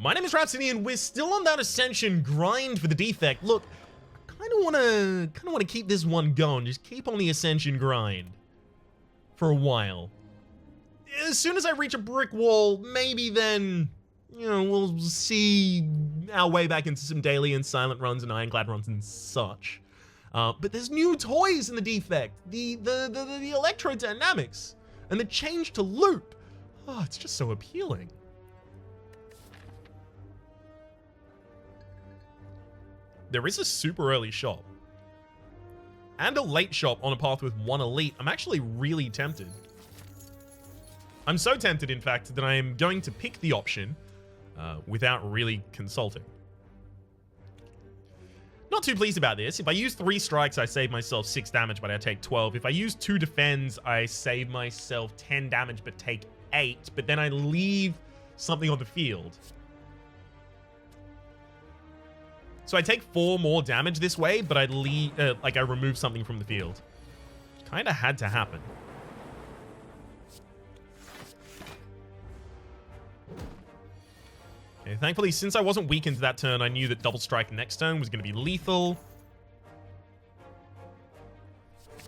My name is Rhapsody, and we're still on that Ascension grind for the Defect. Look, I kind of want to keep this one going. Just keep on the Ascension grind for a while. As soon as I reach a brick wall, maybe then, you know, we'll see our way back into some daily and silent runs and ironclad runs and such. But there's new toys in the Defect. The electrodynamics and the change to loop. Oh, it's just so appealing. There is a super early shop and a late shop on a path with one elite. I'm actually really tempted. I'm so tempted, in fact, that I am going to pick the option without really consulting. Not too pleased about this. If I use 3 strikes, I save myself 6 damage, but I take 12. If I use 2 defends, I save myself 10 damage, but take 8. But then I leave something on the field. So I take 4 more damage this way, but I leave, I remove something from the field. Kind of had to happen. Okay, thankfully, since I wasn't weakened that turn, I knew that double strike next turn was going to be lethal.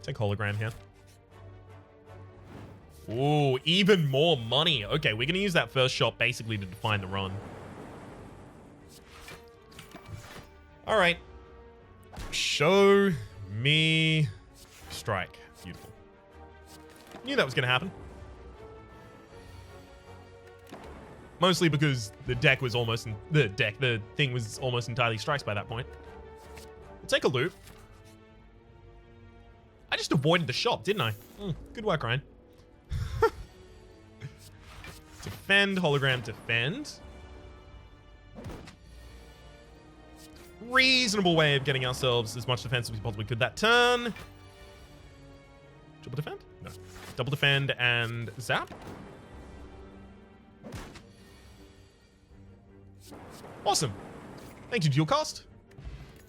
Take hologram here. Ooh, even more money. Okay, we're going to use that first shot basically to define the run. All right. Show me strike. Beautiful. Knew that was going to happen. Mostly because the deck was almost the thing was almost entirely strikes by that point. We'll take a loop. I just avoided the shop, didn't I? Good work, Ryan. Defend, hologram, defend. Reasonable way of getting ourselves as much defense as we possibly could that turn. Double defend? No. Double defend and zap. Awesome. Thank you, dual cost.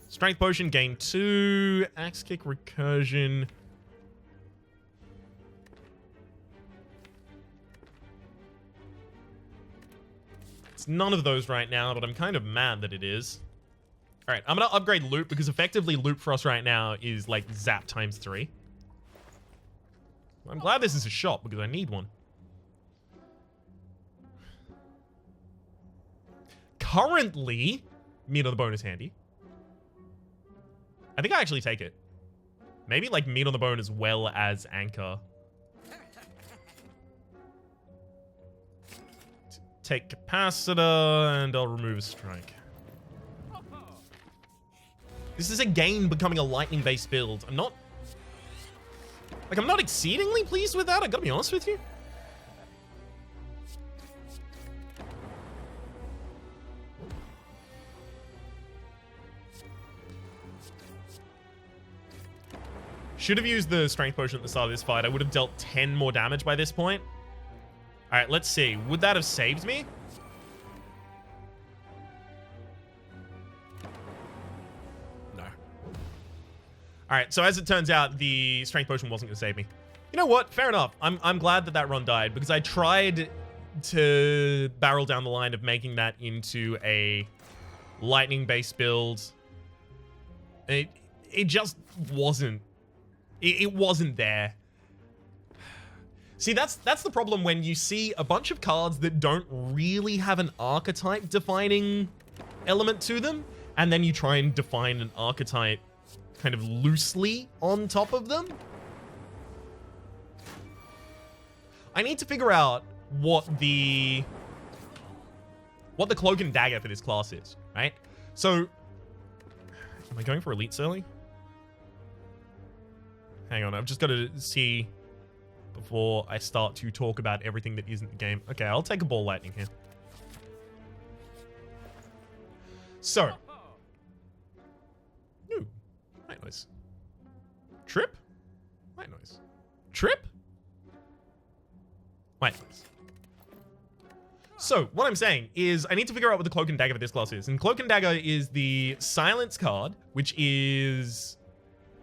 Strength potion, gain 2. Axe kick, recursion. It's none of those right now, but I'm kind of mad that it is. All right, I'm going to upgrade loop because effectively loop for us right now is like zap times 3. I'm glad this is a shop because I need one. Currently, meat on the bone is handy. I think I actually take it. Maybe like meat on the bone as well as anchor. Take capacitor and I'll remove a strike. This is again becoming a lightning-based build. I'm not exceedingly pleased with that, I gotta be honest with you. Should have used the strength potion at the start of this fight. I would have dealt 10 more damage by this point. All right, let's see. Would that have saved me? All right, so as it turns out, the strength potion wasn't going to save me. You know what? Fair enough. I'm glad that run died because I tried to barrel down the line of making that into a lightning-based build. It just wasn't. It wasn't there. See, that's the problem when you see a bunch of cards that don't really have an archetype defining element to them, and then you try and define an archetype kind of loosely on top of them. I need to figure out what the cloak and dagger for this class is, right? So, am I going for elites early? Hang on, I've just got to see before I start to talk about everything that isn't the game. Okay, I'll take a ball lightning here. So, white noise. Trip? White noise. Trip? White noise. So, what I'm saying is I need to figure out what the Cloak and Dagger for this class is. And Cloak and Dagger is the Silence card, which is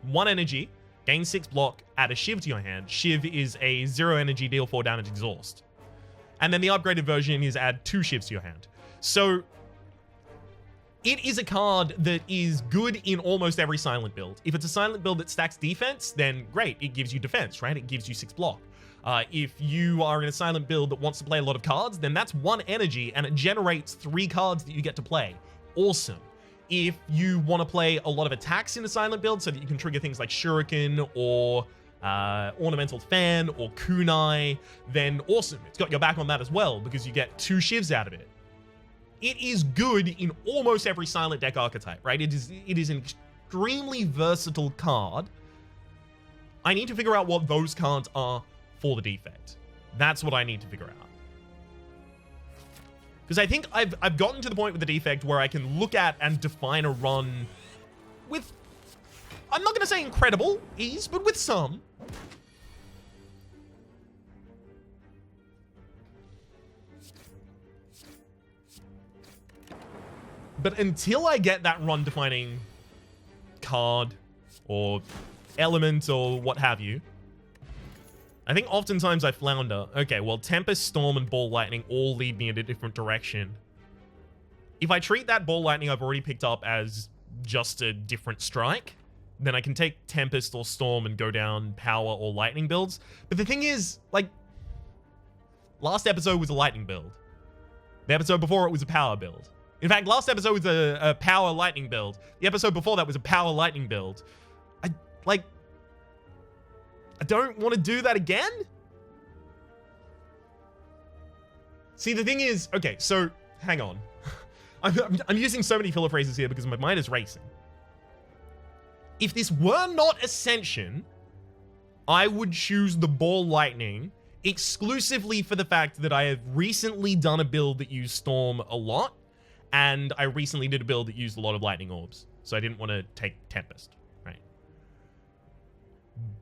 1 energy, gain 6 block, add a Shiv to your hand. Shiv is a 0 energy, deal 4 damage, exhaust. And then the upgraded version is add 2 Shivs to your hand. So it is a card that is good in almost every silent build. If it's a silent build that stacks defense, then great, it gives you defense, right? It gives you 6 block. If you are in a silent build that wants to play a lot of cards, then that's 1 energy and it generates 3 cards that you get to play. Awesome. If you want to play a lot of attacks in a silent build so that you can trigger things like Shuriken or Ornamental Fan or Kunai, then awesome. It's got your back on that as well because you get 2 shivs out of it. It is good in almost every silent deck archetype, right? It is an extremely versatile card. I need to figure out what those cards are for the defect. That's what I need to figure out. Because I think I've gotten to the point with the defect where I can look at and define a run with, I'm not going to say incredible ease, but with some. But until I get that run-defining card or element or what have you, I think oftentimes I flounder. Okay, well, Tempest, Storm, and Ball Lightning all lead me in a different direction. If I treat that Ball Lightning I've already picked up as just a different strike, then I can take Tempest or Storm and go down Power or Lightning builds. But the thing is, like, last episode was a Lightning build. The episode before it was a Power build. In fact, last episode was a Power Lightning build. The episode before that was a Power Lightning build. I don't want to do that again? See, the thing is, okay, so hang on. I'm using so many filler phrases here because my mind is racing. If this were not Ascension, I would choose the Ball Lightning exclusively for the fact that I have recently done a build that used Storm a lot, and I recently did a build that used a lot of Lightning Orbs, so I didn't want to take Tempest, right?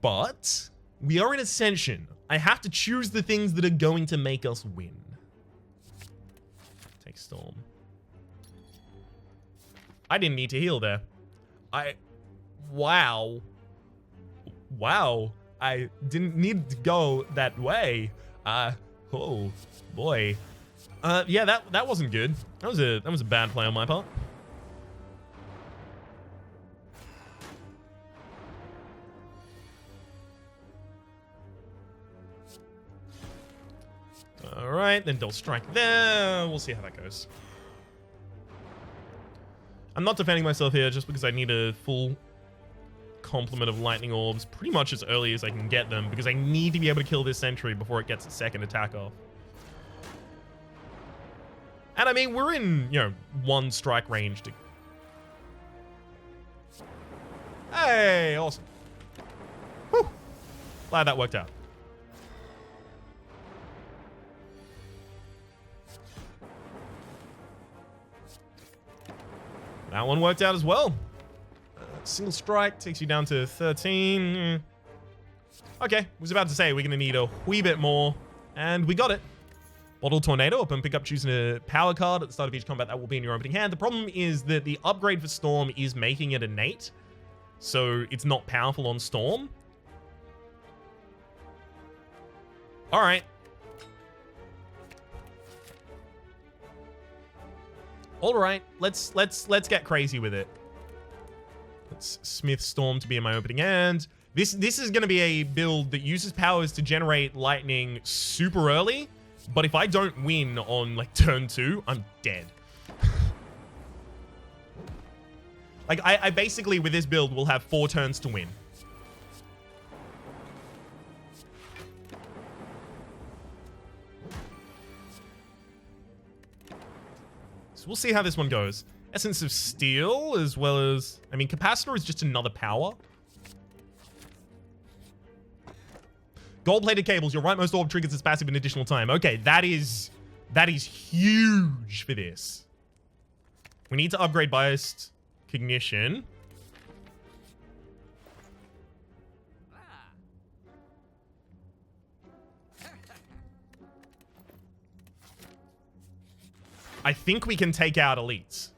But we are in Ascension. I have to choose the things that are going to make us win. Take Storm. I didn't need to heal there. Wow. I didn't need to go that way. Oh boy. Yeah, that wasn't good. That was a bad play on my part. All right, then they'll strike there. We'll see how that goes. I'm not defending myself here just because I need a full complement of Lightning Orbs pretty much as early as I can get them because I need to be able to kill this sentry before it gets its second attack off. And I mean, we're in, 1 strike range to... Hey, awesome. Whew. Glad that worked out. That one worked out as well. Single strike takes you down to 13. Okay, was about to say we're going to need a wee bit more, and we got it. Bottle Tornado, upon pickup, choosing a power card at the start of each combat that will be in your opening hand. The problem is that the upgrade for Storm is making it innate, so it's not powerful on Storm. All right. All right, let's get crazy with it. Let's Smith Storm to be in my opening hand. This is going to be a build that uses powers to generate lightning super early, but if I don't win on like turn 2, I'm dead. Like I basically with this build will have 4 turns to win. So we'll see how this one goes. Essence of Steel, as well as... I mean, Capacitor is just another power. Gold-plated cables. Your rightmost orb triggers its passive an additional time. Okay, that is huge for this. We need to upgrade Biased Cognition. I think we can take out elites.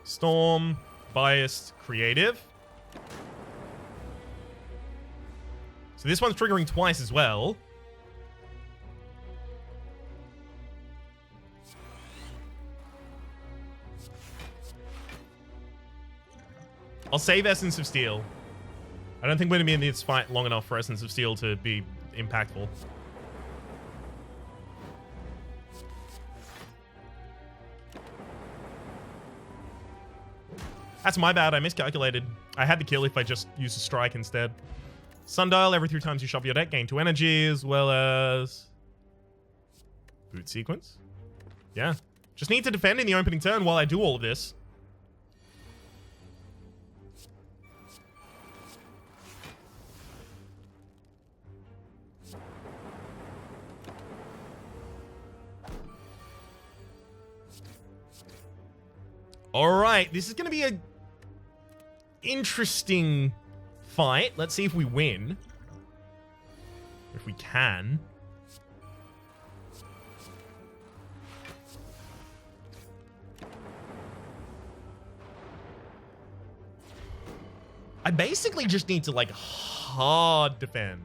Storm, Biased, Creative. So this one's triggering twice as well. I'll save Essence of Steel. I don't think we're going to be in this fight long enough for Essence of Steel to be impactful. That's my bad. I miscalculated. I had the kill if I just used a strike instead. Sundial, every 3 times you shuffle your deck, gain 2 energy, as well as... Boot sequence. Yeah. Just need to defend in the opening turn while I do all of this. Alright, this is going to be a interesting fight. Let's see if we win. If we can. I basically just need to, like, hard defend.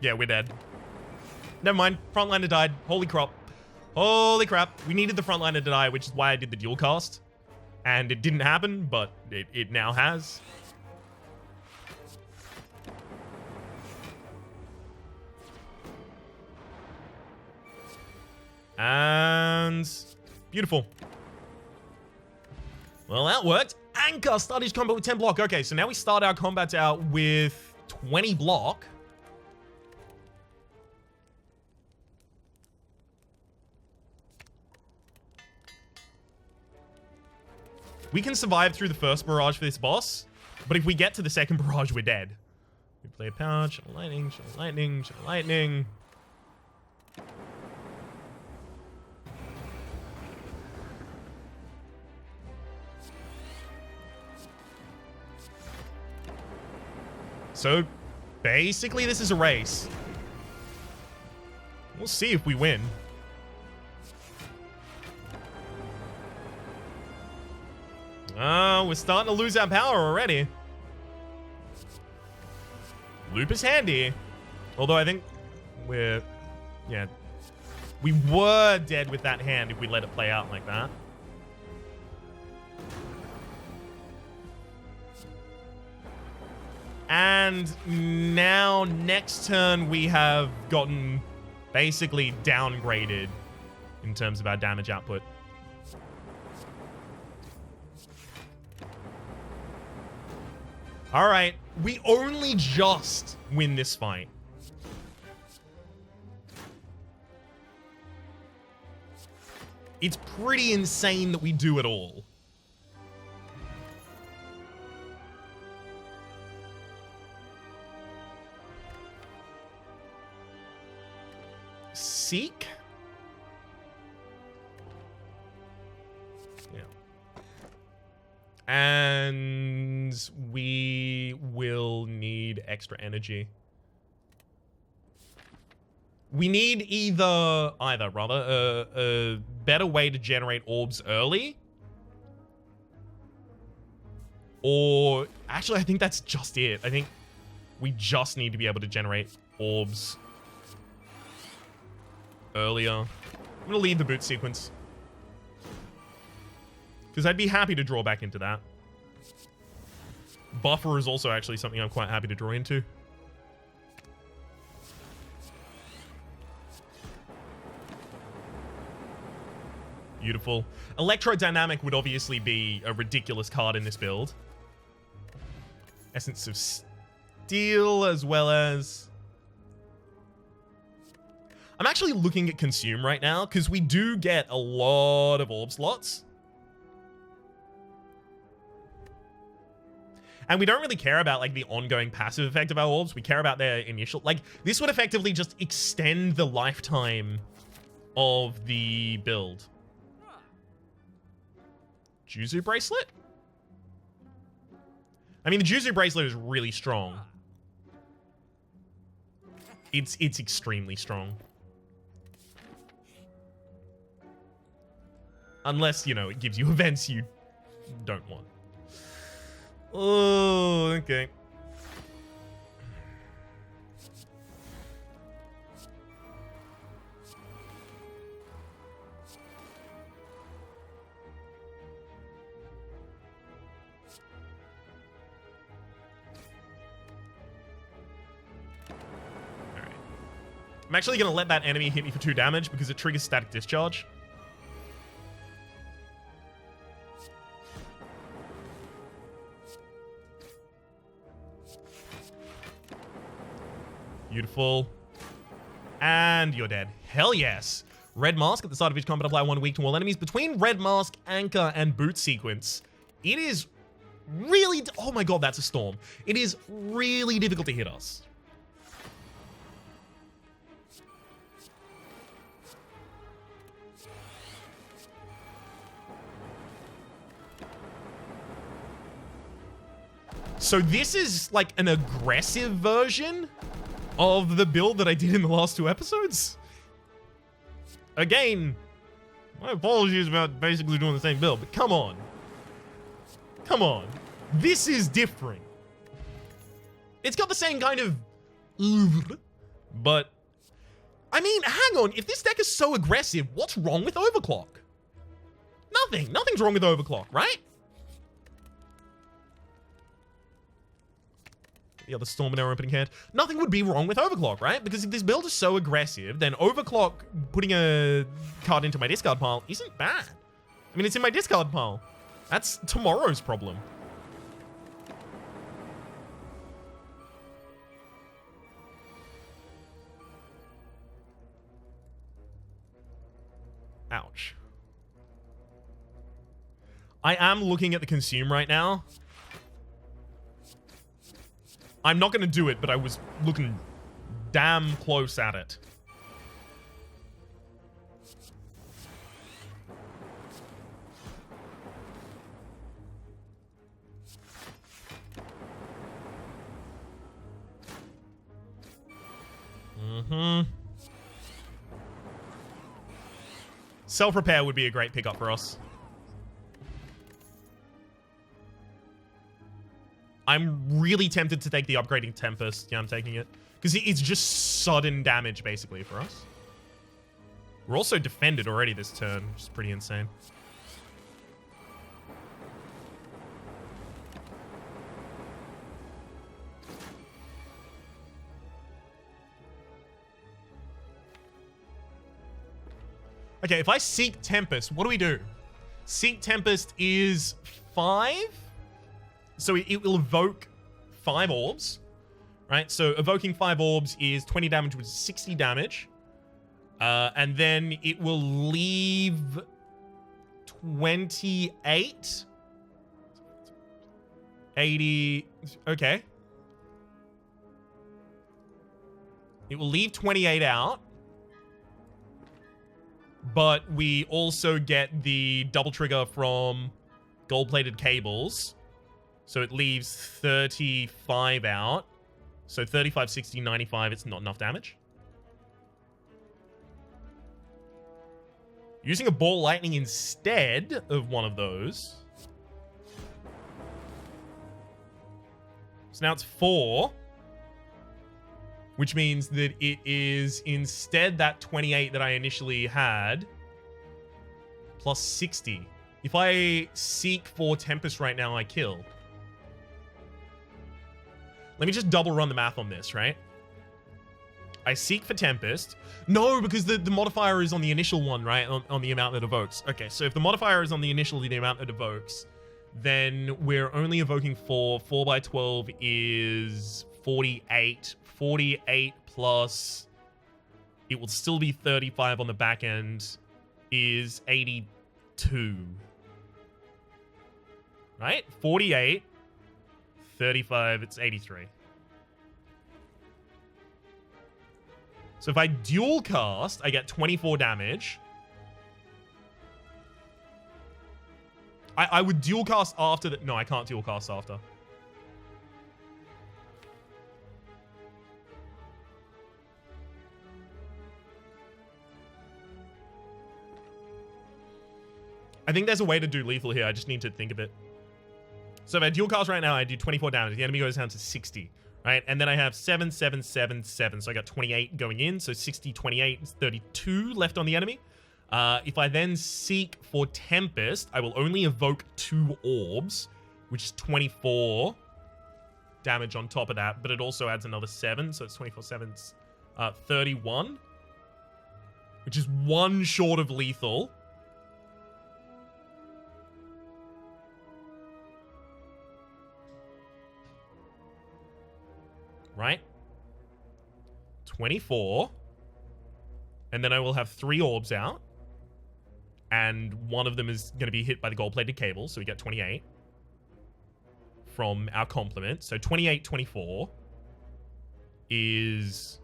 Yeah, we're dead. Never mind. Frontliner died. Holy crap. Holy crap. We needed the frontliner to die, which is why I did the dual cast. And it didn't happen, but it now has. And... beautiful. Well, that worked. Anchor started his combat with 10 block. Okay, so now we start our combats out with 20 block. We can survive through the first barrage for this boss, but if we get to the second barrage, we're dead. We play a power, channel lightning, channel lightning, channel lightning. So, basically, this is a race. We'll see if we win. We're starting to lose our power already. Loop is handy. Although I think we're... yeah. We were dead with that hand if we let it play out like that. And now, next turn, we have gotten basically downgraded in terms of our damage output. Alright, we only just win this fight. It's pretty insane that we do it all. Seek? Yeah. And we will need extra energy. We need either a better way to generate orbs early. Or, actually, I think that's just it. I think we just need to be able to generate orbs earlier. I'm going to lead the boot sequence. Because I'd be happy to draw back into that. Buffer is also actually something I'm quite happy to draw into. Beautiful. Electrodynamic would obviously be a ridiculous card in this build. Essence of Steel, as well as... I'm actually looking at Consume right now, because we do get a lot of orb slots. And we don't really care about, like, the ongoing passive effect of our orbs. We care about their initial... like, this would effectively just extend the lifetime of the build. Juzu Bracelet? I mean, the Juzu Bracelet is really strong. It's extremely strong. Unless, you know, it gives you events you don't want. Oh, okay. I'm actually going to let that enemy hit me for 2 damage because it triggers static discharge. Beautiful. And you're dead. Hell yes. Red Mask at the start of each combat, apply 1 weak to all enemies. Between Red Mask, Anchor, and Boot sequence, it is really... Oh my god, that's a storm. It is really difficult to hit us. So this is like an aggressive version of the build that I did in the last 2 episodes. Again, my apologies about basically doing the same build, but come on. Come on. This is different. It's got the same kind of... But... I mean, hang on. If this deck is so aggressive, what's wrong with Overclock? Nothing. Nothing's wrong with Overclock, right? The other Storm in our opening hand. Nothing would be wrong with Overclock, right? Because if this build is so aggressive, then Overclock putting a card into my discard pile isn't bad. I mean, it's in my discard pile. That's tomorrow's problem. Ouch. I am looking at the consume right now. I'm not going to do it, but I was looking damn close at it. Self-repair would be a great pickup for us. I'm really tempted to take the upgrading Tempest. Yeah, I'm taking it. Because it's just sudden damage, basically, for us. We're also defended already this turn, which is pretty insane. Okay, if I Seek Tempest, what do we do? Seek Tempest is 5? So it will evoke 5 orbs, right? So evoking 5 orbs is 20 damage, which is 60 damage. And then it will leave 28. 80. Okay. It will leave 28 out. But we also get the double trigger from gold-plated cables. So it leaves 35 out. So 35, 60, 95, it's not enough damage. Using a ball lightning instead of one of those. So now it's 4. Which means that it is instead that 28 that I initially had. Plus 60. If I seek for Tempest right now, I kill. Let me just double run the math on this, right? I seek for Tempest. No, because the modifier is on the initial one, right? On the amount that evokes. Okay, so if the modifier is on the initial, the amount that evokes, then we're only evoking 4. 4 by 12 is 48. 48 plus, it will still be 35 on the back end, is 82. Right? 48, 35, it's 83. So if I dual cast, I get 24 damage. I would dual cast after the... No, I can't dual cast after. I think there's a way to do lethal here. I just need to think of it. So if I dual cast right now, I do 24 damage. The enemy goes down to 60, right? And then I have 7, 7, 7, 7. So I got 28 going in. So 60, 28 is 32 left on the enemy. If I then seek for Tempest, I will only evoke 2 orbs, which is 24 damage on top of that. But it also adds another 7. So it's 24, 7, 31, which is 1 short of lethal. Right? 24. And then I will have 3 orbs out. And one of them is going to be hit by the gold-plated cable. So we get 28 from our complement. So 28, 24 is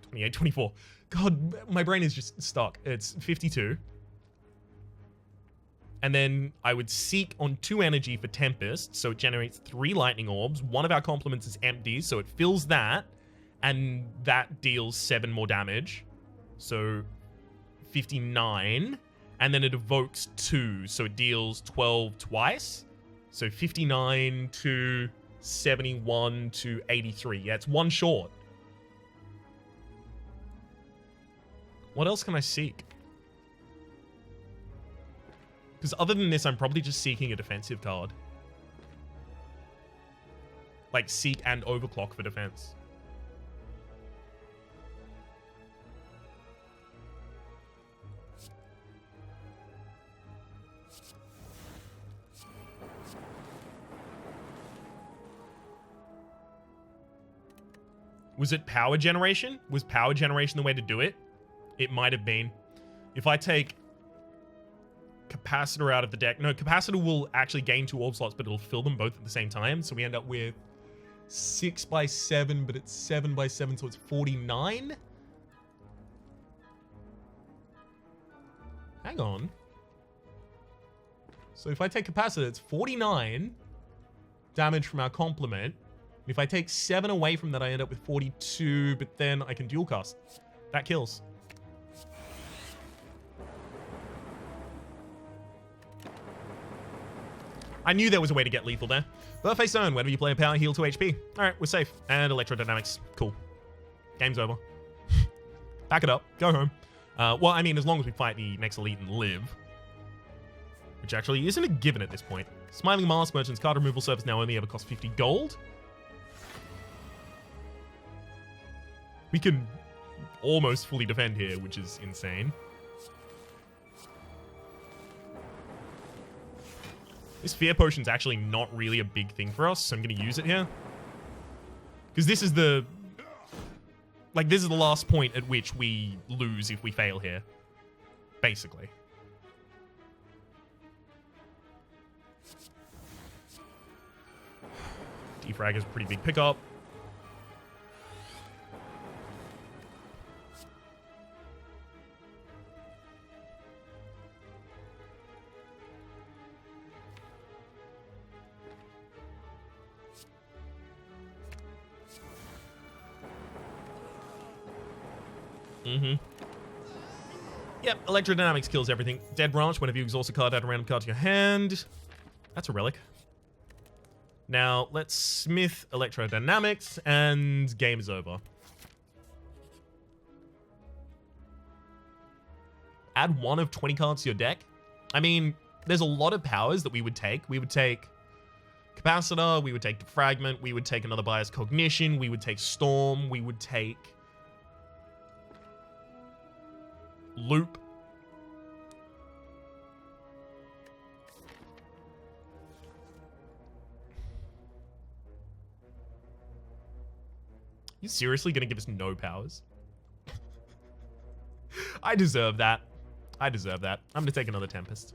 28, 24. God, my brain is just stuck. It's 52. And then I would seek on 2 energy for Tempest, so it generates 3 lightning orbs. One of our complements is empty, so it fills that, and that deals 7 more damage. So 59. And then it evokes 2, so it deals 12 twice. So 59 to 71 to 83. Yeah, it's 1 short. What else can I seek? Because other than this, I'm probably just seeking a defensive card. Like, seek and overclock for defense. Was it power generation? Was power generation the way to do it? It might have been. If I take Capacitor out of the deck. No, Capacitor will actually gain 2 orb slots, but it'll fill them both at the same time. So we end up with 6 by 7, but it's 7 by 7, so it's 49. Hang on. So if I take Capacitor, it's 49 damage from our complement. If I take 7 away from that, I end up with 42, but then I can dual cast. That kills. I knew there was a way to get lethal there. Birthface Zone, whenever you play a power, heal 2 HP. Alright, we're safe. And electrodynamics. Cool. Game's over. Pack it up. Go home. Well, I mean, as long as we fight the next elite and live. Which actually isn't a given at this point. Smiling Mask Merchant's card removal service now only ever costs 50 gold. We can almost fully defend here, which is insane. This Fear Potion's actually not really a big thing for us, so I'm going to use it here. Because this is the... Like, this is the last point at which we lose if we fail here. Basically. Defrag is a pretty big pickup. Yep, electrodynamics kills everything. Dead Branch, whenever you exhaust a card, add a random card to your hand. That's a relic. Now, let's smith electrodynamics, and game is over. Add 1 of 20 cards to your deck. I mean, there's a lot of powers that we would take. We would take Capacitor, we would take Defragment, we would take another Biased Cognition, we would take Storm, we would take Loop. You seriously gonna give us no powers? I deserve that. I deserve that. I'm gonna take another Tempest.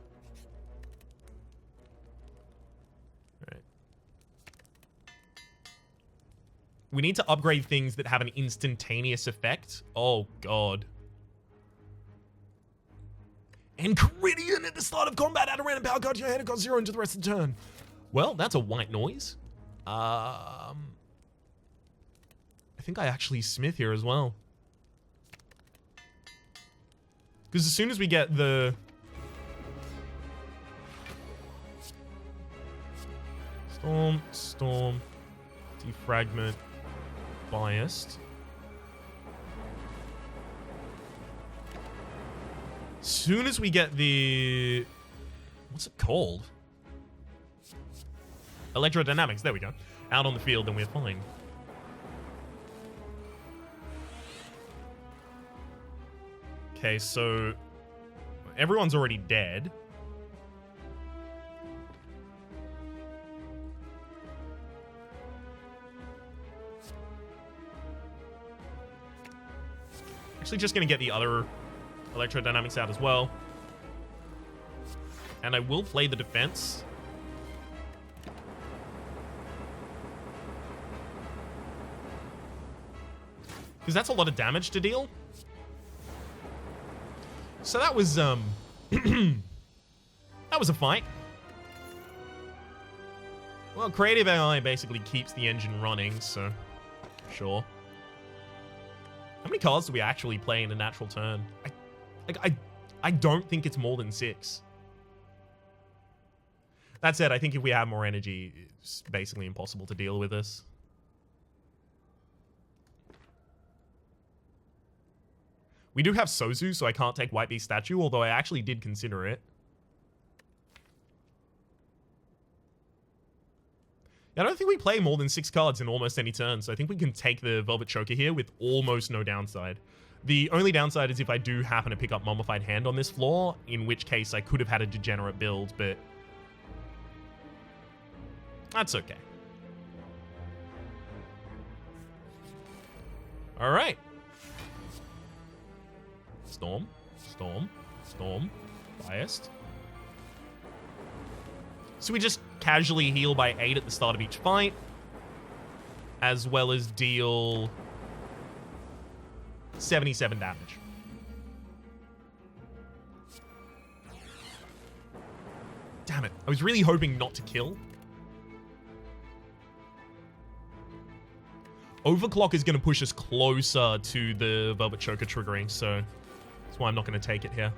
Alright. We need to upgrade things that have an instantaneous effect. Oh, God. And Caridian at the start of combat. Add a random power card to your hand and cost 0 into the rest of the turn. Well, that's a white noise. I think I actually smith here as well. Because as soon as we get the Storm, defragment, biased. Soon as we get the... What's it called? Electrodynamics, there we go. Out on the field, then we're fine. Okay, so... Everyone's already dead. Actually just going to get the other electrodynamics out as well. And I will play the defense. Because that's a lot of damage to deal. So that was, that was a fight. Well, creative AI basically keeps the engine running, so sure. How many cards do we actually play in a natural turn? I don't think it's more than 6. That said, I think if we have more energy, it's basically impossible to deal with this. We do have Sozu, so I can't take White Beast Statue, although I actually did consider it. I don't think we play more than 6 cards in almost any turn, so I think we can take the Velvet Choker here with almost no downside. The only downside is if I do happen to pick up Mummified Hand on this floor, in which case I could have had a degenerate build, but that's okay. All right. Storm, Storm, Storm, Biased. So we just casually heal by 8 at the start of each fight, as well as deal 77 damage. Damn it. I was really hoping not to kill. Overclock is going to push us closer to the Velvet Choker triggering, so that's why I'm not going to take it here.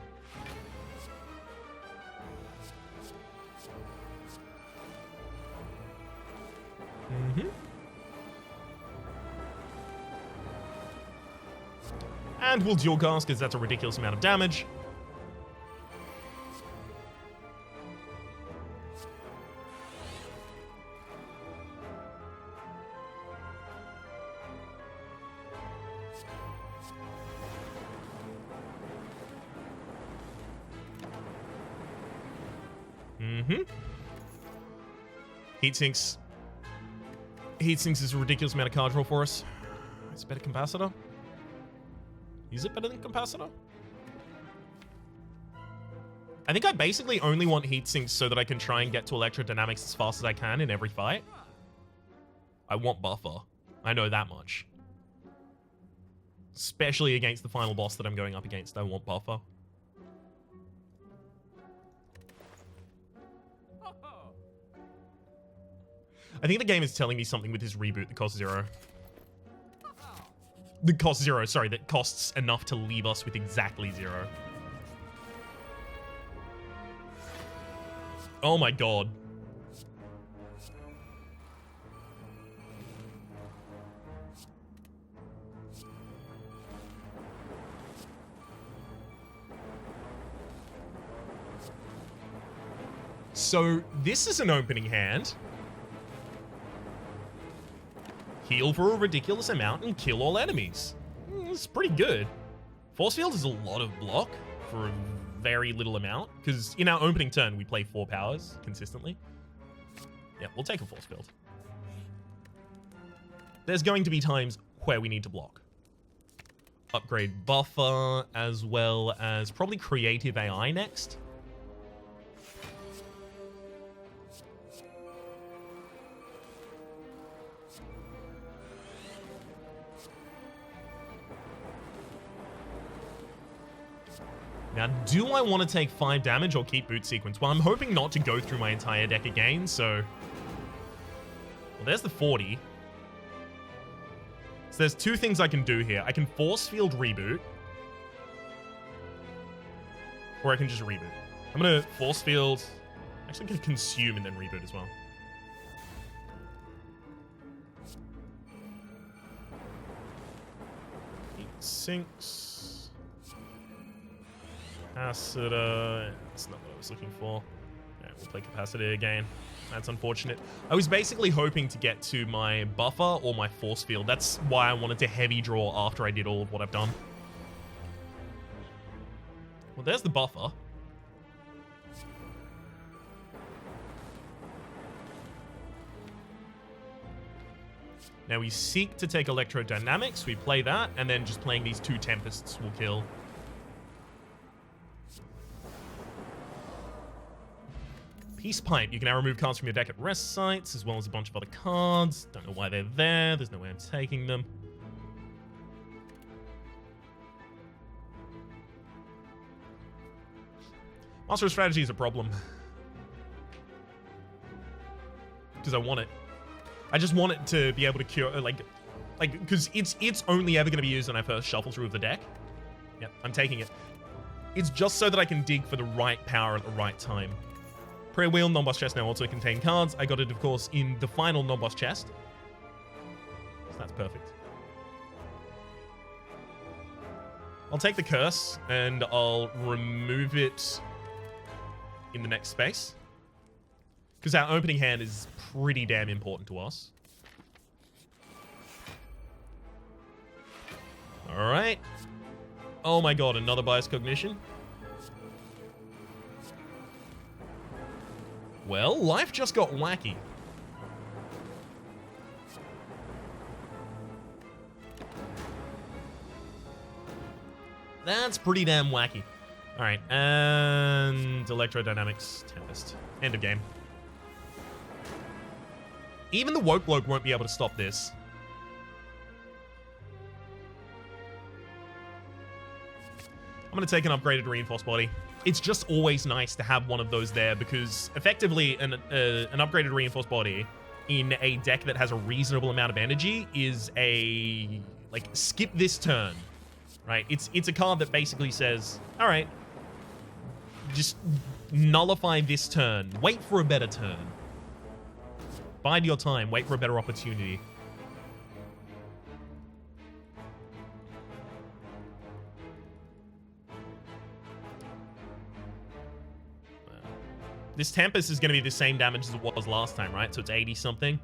And we'll dual cast because that's a ridiculous amount of damage. Heatsinks. Heatsinks is a ridiculous amount of card draw for us. It's better Capacitor. Is it better than Capacitor? I think I basically only want Heatsinks so that I can try and get to Electrodynamics as fast as I can in every fight. I want buffer. I know that much. Especially against the final boss that I'm going up against, I want buffer. I think the game is telling me something with this reboot that costs 0. That costs 0, sorry, that costs enough to leave us with exactly 0. Oh my god. So, this is an opening hand. Heal for a ridiculous amount and kill all enemies. It's pretty good. Force Field is a lot of block for a very little amount, because in our opening turn, we play 4 powers consistently. Yeah, we'll take a Force Field. There's going to be times where we need to block. Upgrade buffer, as well as probably creative AI next. Now, do I want to take 5 damage or keep boot sequence? Well, I'm hoping not to go through my entire deck again, so... Well, there's the 40. So there's 2 things I can do here. I can force field reboot. Or I can just reboot. I'm going to force field... Actually, I'm going to consume and then reboot as well. Sinks. Capacitor. That's not what I was looking for. Yeah, we'll play capacitor again. That's unfortunate. I was basically hoping to get to my buffer or my force field. That's why I wanted to heavy draw after I did all of what I've done. Well, there's the buffer. Now we seek to take electrodynamics. We play that, and then just playing these 2 Tempests will kill. Peace Pipe. You can now remove cards from your deck at rest sites, as well as a bunch of other cards. Don't know why they're there. There's no way I'm taking them. Master of Strategy is a problem. Because I want it. I just want it to be able to cure, because it's only ever going to be used when I first shuffle through the deck. Yep, I'm taking it. It's just so that I can dig for the right power at the right time. Prayer Wheel, non-boss chest now also contain cards. I got it, of course, in the final non-boss chest. So that's perfect. I'll take the Curse, and I'll remove it in the next space. Because our opening hand is pretty damn important to us. Alright. Oh my god, another Bias Cognition. Well, life just got wacky. That's pretty damn wacky. Alright, and Electrodynamics, Tempest. End of game. Even the Woke Bloke won't be able to stop this. I'm going to take an upgraded Reinforced Body. It's just always nice to have one of those there because effectively an upgraded Reinforced Body in a deck that has a reasonable amount of energy is a, like, skip this turn, right? It's a card that basically says, all right, just nullify this turn. Wait for a better turn. Bide your time. Wait for a better opportunity. This Tempest is going to be the same damage as it was last time, right? So it's 80-something.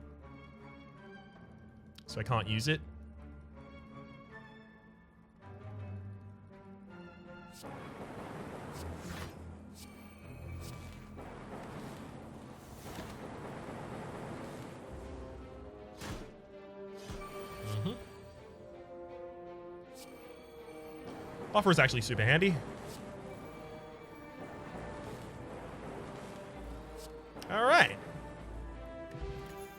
So I can't use it. Buffer is actually super handy. Alright.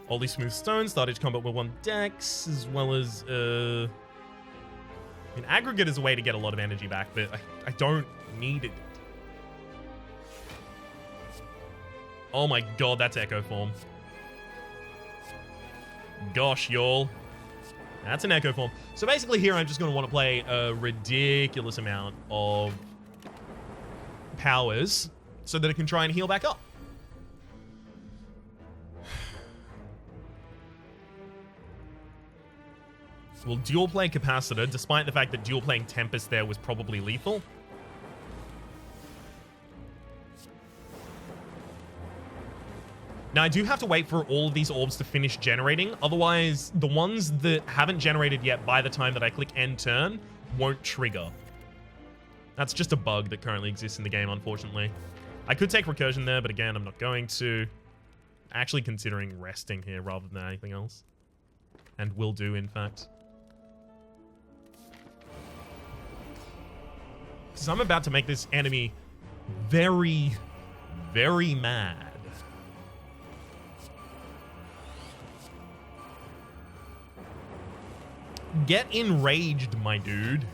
All these smooth stones, started combat with 1 dex, as well as, I mean, aggregate is a way to get a lot of energy back, but I don't need it. Oh my god, that's Echo Form. Gosh, y'all. That's an Echo Form. So basically here I'm just going to want to play a ridiculous amount of powers so that it can try and heal back up. We'll dual play Capacitor, despite the fact that dual playing Tempest there was probably lethal. Now, I do have to wait for all of these orbs to finish generating. Otherwise, the ones that haven't generated yet by the time that I click end turn won't trigger. That's just a bug that currently exists in the game, unfortunately. I could take Recursion there, but again, I'm not going to. Actually considering resting here rather than anything else. And will do, in fact. Because I'm about to make this enemy very, very mad. Get enraged, my dude.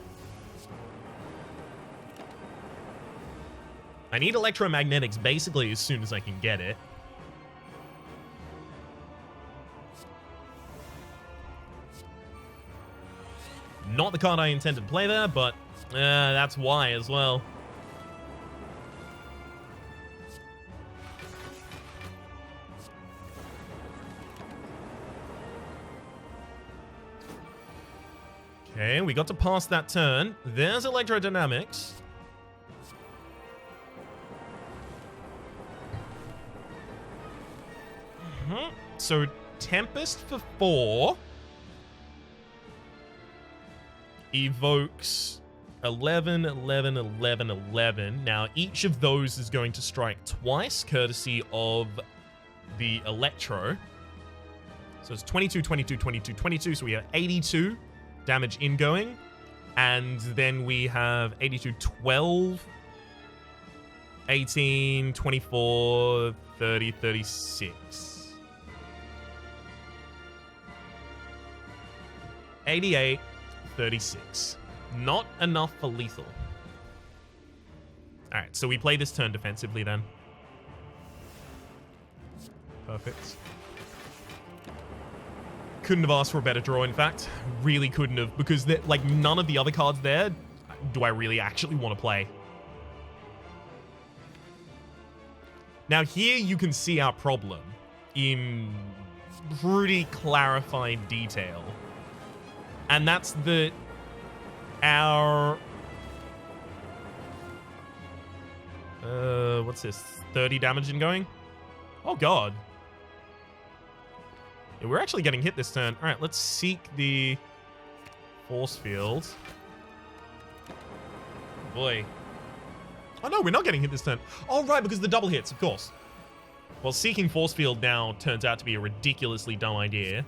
I need electromagnetics basically as soon as I can get it. Not the card I intended to play there, but that's why as well. Okay, we got to pass that turn. There's electrodynamics. So Tempest for 4 evokes 11, 11, 11, 11. Now, each of those is going to strike twice, courtesy of the Electro. So it's 22, 22, 22, 22. So we have 82 damage ingoing. And then we have 82, 12, 18, 24, 30, 36. 88, 36. Not enough for lethal. Alright, so we play this turn defensively then. Perfect. Couldn't have asked for a better draw, in fact. Really couldn't have, because like none of the other cards there do I really actually want to play. Now here you can see our problem in pretty clarified detail. And that's that our... what's this? 30 damage ingoing? Oh, God. Yeah, we're actually getting hit this turn. All right, let's seek the force field. Boy. Oh, no, we're not getting hit this turn. Oh, right, because the double hits, of course. Well, seeking force field now turns out to be a ridiculously dumb idea.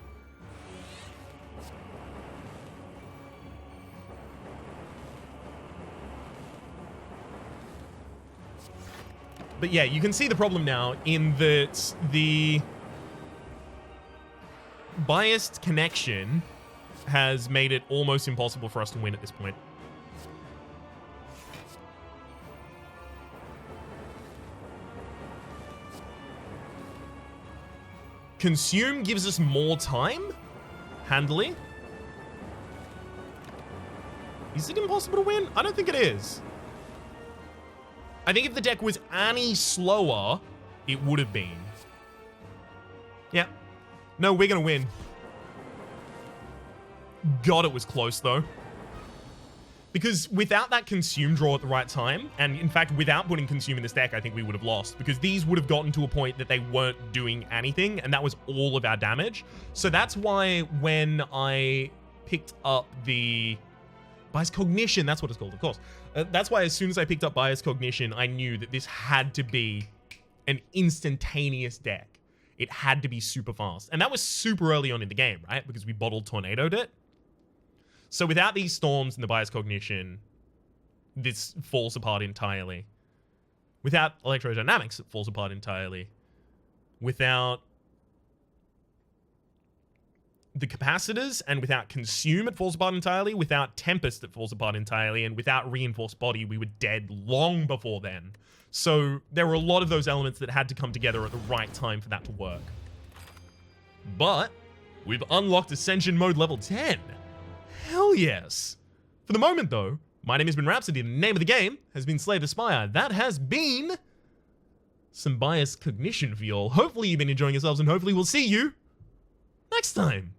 But yeah, you can see the problem now in that the biased connection has made it almost impossible for us to win at this point. Consume gives us more time, handily. Is it impossible to win? I don't think it is. I think if the deck was any slower, it would have been. Yeah. No, we're going to win. God, it was close, though. Because without that Consume draw at the right time, and in fact, without putting Consume in this deck, I think we would have lost. Because these would have gotten to a point that they weren't doing anything, and that was all of our damage. So that's why when I picked up the... Bias Cognition, that's what it's called, of course. That's why as soon as I picked up Bias Cognition, I knew that this had to be an instantaneous deck. It had to be super fast. And that was super early on in the game, right? Because we bottled tornadoed it. So without these storms and the Bias Cognition, this falls apart entirely. Without electrodynamics, it falls apart entirely. Without the capacitors and without Consume, it falls apart entirely. Without Tempest, it falls apart entirely. And without Reinforced Body, we were dead long before then. So there were a lot of those elements that had to come together at the right time for that to work. But we've unlocked Ascension Mode level 10. Hell yes. For the moment, though, my name has been Rhapsody. The name of the game has been Slay the Spire. That has been some Bias Cognition for y'all. Hopefully you've been enjoying yourselves, and hopefully we'll see you next time.